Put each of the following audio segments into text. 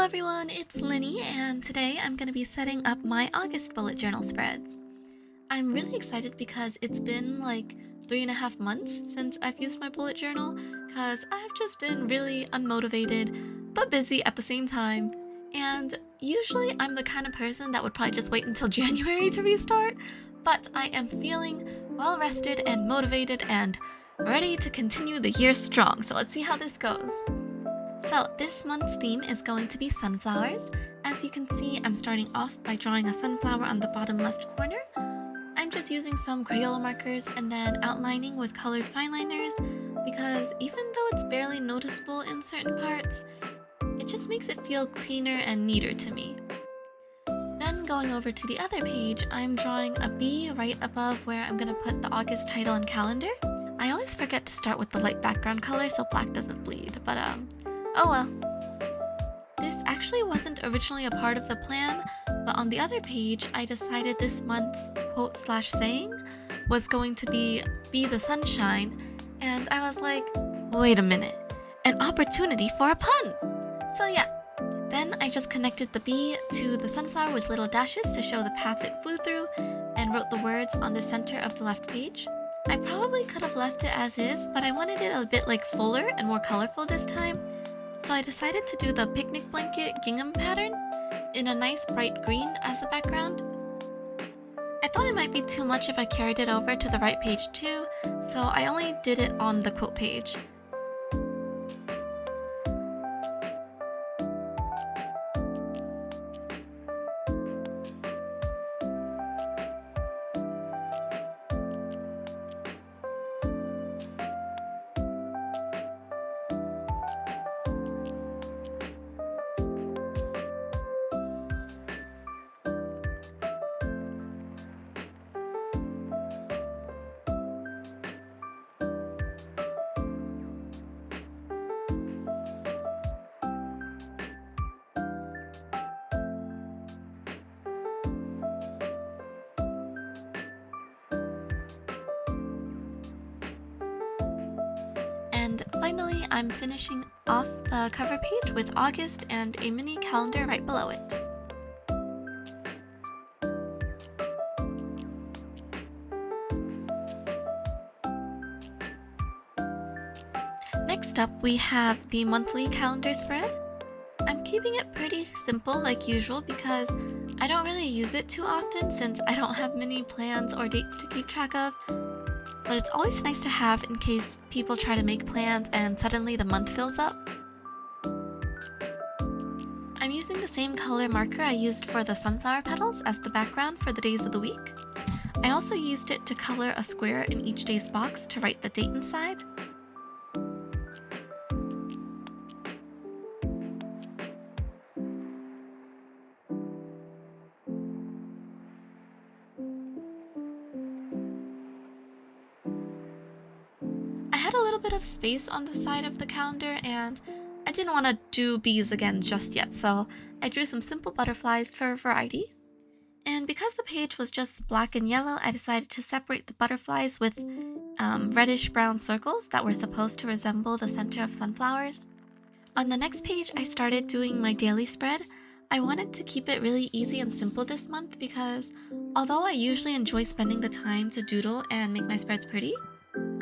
Hello everyone, it's Linny, and today I'm going to be setting up my August bullet journal spreads. I'm really excited because it's been like 3.5 months since I've used my bullet journal because I've just been really unmotivated but busy at the same time. And usually I'm the kind of person that would probably just wait until January to restart, but I am feeling well rested and motivated and ready to continue the year strong. So let's see how this goes. So this month's theme is going to be sunflowers. As you can see, I'm starting off by drawing a sunflower on the bottom left corner. I'm just using some Crayola markers and then outlining with colored fine liners because even though it's barely noticeable in certain parts, it just makes it feel cleaner and neater to me. Then going over to the other page, I'm drawing a bee right above where I'm going to put the August title and calendar. I always forget to start with the light background color so black doesn't bleed, but oh well. This actually wasn't originally a part of the plan, but on the other page, I decided this month's quote/saying was going to be the sunshine, and I was like, wait a minute, an opportunity for a pun! So yeah, then I just connected the bee to the sunflower with little dashes to show the path it flew through, and wrote the words on the center of the left page. I probably could have left it as is, but I wanted it a bit like fuller and more colorful this time. So I decided to do the picnic blanket gingham pattern in a nice bright green as a background. I thought it might be too much if I carried it over to the right page too, so I only did it on the quote page. And finally, I'm finishing off the cover page with August and a mini calendar right below it. Next up, we have the monthly calendar spread. I'm keeping it pretty simple like usual because I don't really use it too often since I don't have many plans or dates to keep track of. But it's always nice to have in case people try to make plans and suddenly the month fills up. I'm using the same color marker I used for the sunflower petals as the background for the days of the week. I also used it to color a square in each day's box to write the date inside. I had a little bit of space on the side of the calendar and I didn't want to do bees again just yet, so I drew some simple butterflies for variety. And because the page was just black and yellow, I decided to separate the butterflies with reddish brown circles that were supposed to resemble the center of sunflowers. On the next page, I started doing my daily spread. I wanted to keep it really easy and simple this month because although I usually enjoy spending the time to doodle and make my spreads pretty,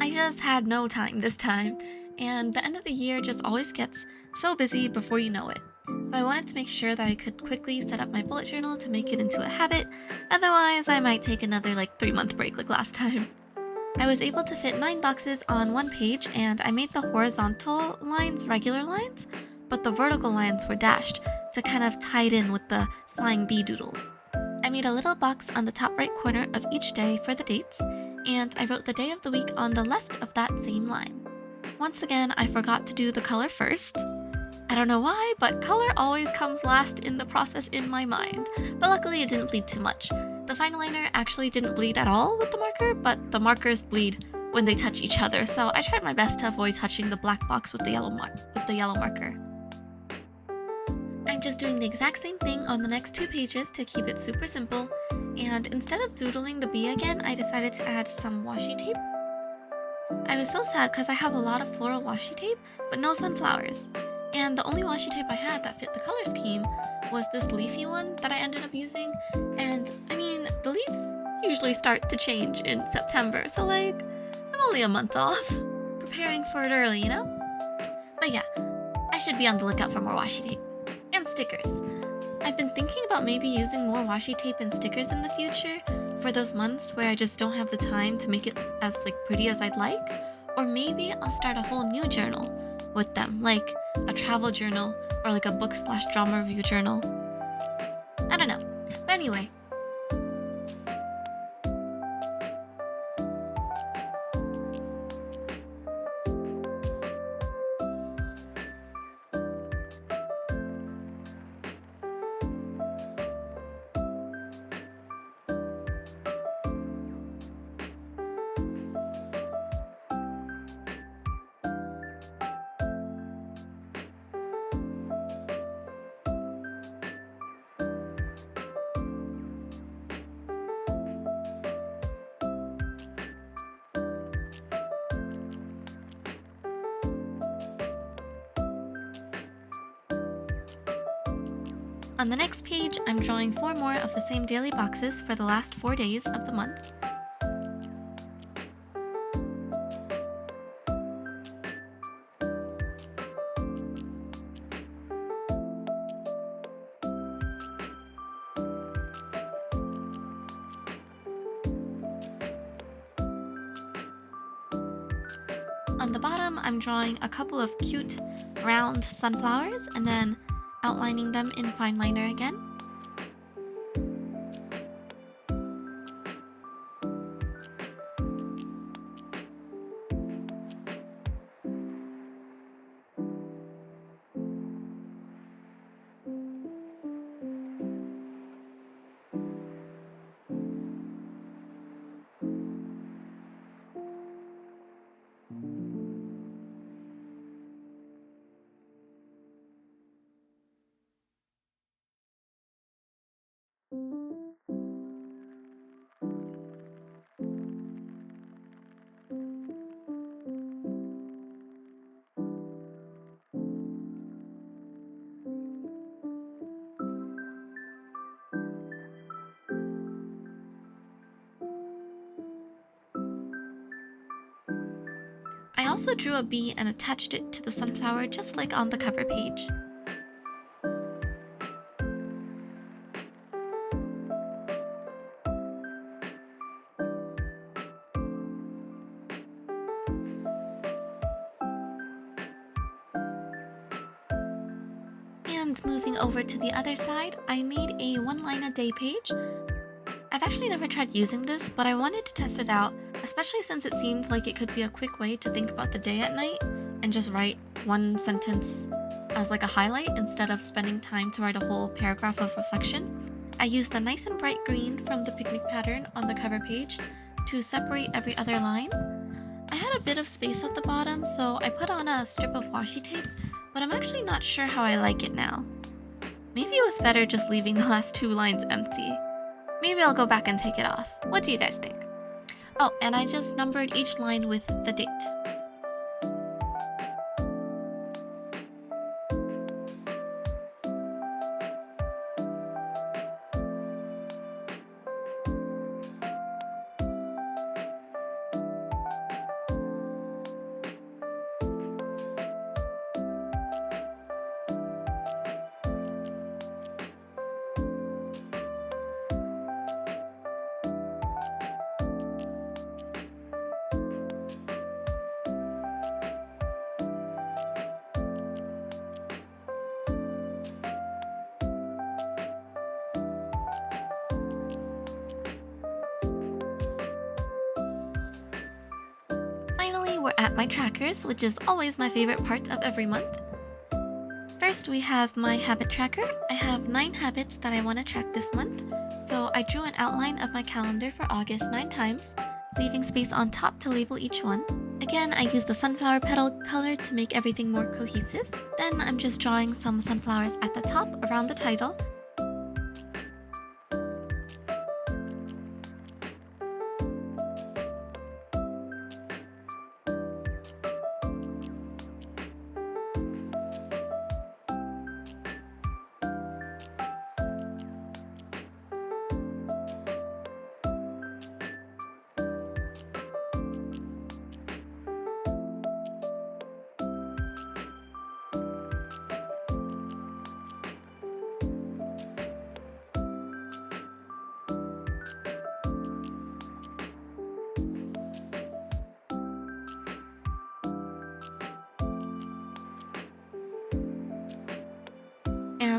I just had no time this time, and the end of the year just always gets so busy before you know it. So I wanted to make sure that I could quickly set up my bullet journal to make it into a habit, otherwise I might take another 3-month break like last time. I was able to fit 9 boxes on one page and I made the horizontal lines regular lines, but the vertical lines were dashed to kind of tie it in with the flying bee doodles. I made a little box on the top right corner of each day for the dates, and I wrote the day of the week on the left of that same line. Once again, I forgot to do the color first. I don't know why, but color always comes last in the process in my mind, but luckily it didn't bleed too much. The fine liner actually didn't bleed at all with the marker, but the markers bleed when they touch each other, so I tried my best to avoid touching the black box with the yellow marker. I'm just doing the exact same thing on the next 2 pages to keep it super simple, and instead of doodling the bee again, I decided to add some washi tape. I was so sad because I have a lot of floral washi tape, but no sunflowers. And the only washi tape I had that fit the color scheme was this leafy one that I ended up using. And I mean, the leaves usually start to change in September, so like, I'm only a month off. Preparing for it early, you know? But yeah, I should be on the lookout for more washi tape. And stickers. I've been thinking about maybe using more washi tape and stickers in the future for those months where I just don't have the time to make it as like pretty as I'd like. Or maybe I'll start a whole new journal with them, like a travel journal or like a book/drama review journal. I don't know. But anyway, on the next page, I'm drawing 4 more of the same daily boxes for the last 4 days of the month. On the bottom, I'm drawing a couple of cute round sunflowers and then outlining them in fine liner again. I also drew a bee and attached it to the sunflower just like on the cover page. And moving over to the other side, I made a 1 line a day page. I've actually never tried using this, but I wanted to test it out, especially since it seemed like it could be a quick way to think about the day at night and just write one sentence as like a highlight instead of spending time to write a whole paragraph of reflection. I used the nice and bright green from the picnic pattern on the cover page to separate every other line. I had a bit of space at the bottom, so I put on a strip of washi tape, but I'm actually not sure how I like it now. Maybe it was better just leaving the last 2 lines empty. Maybe I'll go back and take it off. What do you guys think? Oh, and I just numbered each line with the date. Finally, we're at my trackers, which is always my favorite part of every month. First, we have my habit tracker. I have 9 habits that I want to track this month, so I drew an outline of my calendar for August 9 times, leaving space on top to label each one. Again, I use the sunflower petal color to make everything more cohesive. Then I'm just drawing some sunflowers at the top around the title.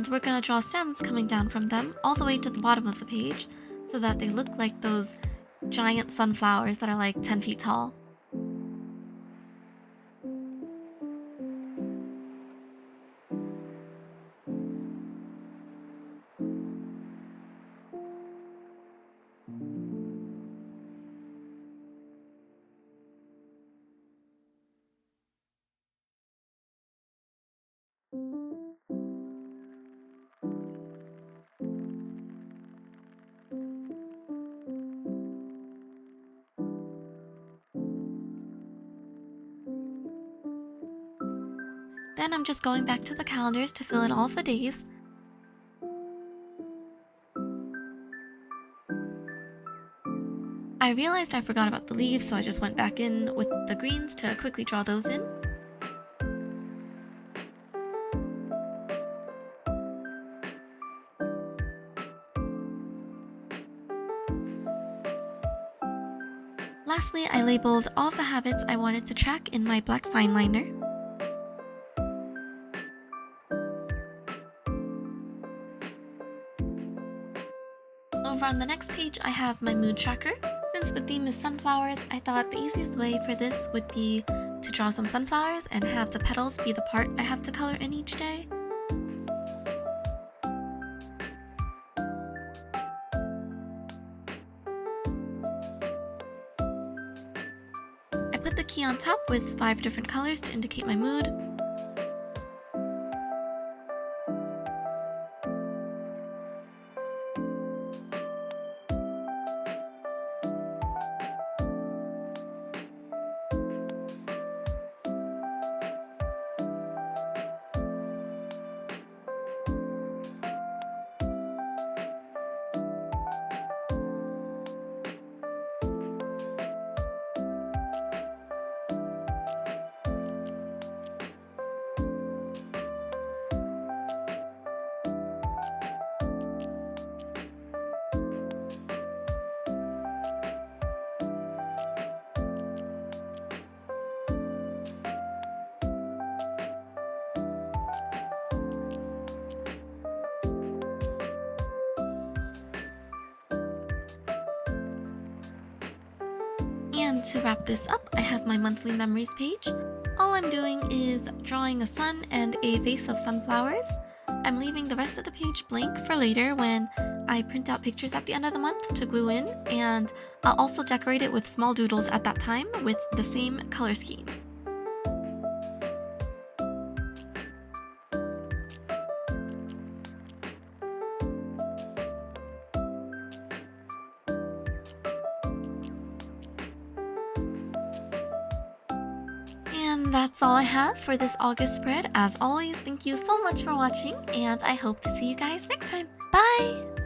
And we're gonna draw stems coming down from them all the way to the bottom of the page so that they look like those giant sunflowers that are like 10 feet tall. Then I'm just going back to the calendars to fill in all of the days. I realized I forgot about the leaves, so I just went back in with the greens to quickly draw those in. Lastly, I labeled all of the habits I wanted to track in my black fine liner. Over on the next page, I have my mood tracker. Since the theme is sunflowers, I thought the easiest way for this would be to draw some sunflowers and have the petals be the part I have to color in each day. I put the key on top with 5 different colors to indicate my mood. And to wrap this up, I have my monthly memories page. All I'm doing is drawing a sun and a vase of sunflowers. I'm leaving the rest of the page blank for later when I print out pictures at the end of the month to glue in, and I'll also decorate it with small doodles at that time with the same color scheme. And that's all I have for this August spread. As always, thank you so much for watching, and I hope to see you guys next time. Bye!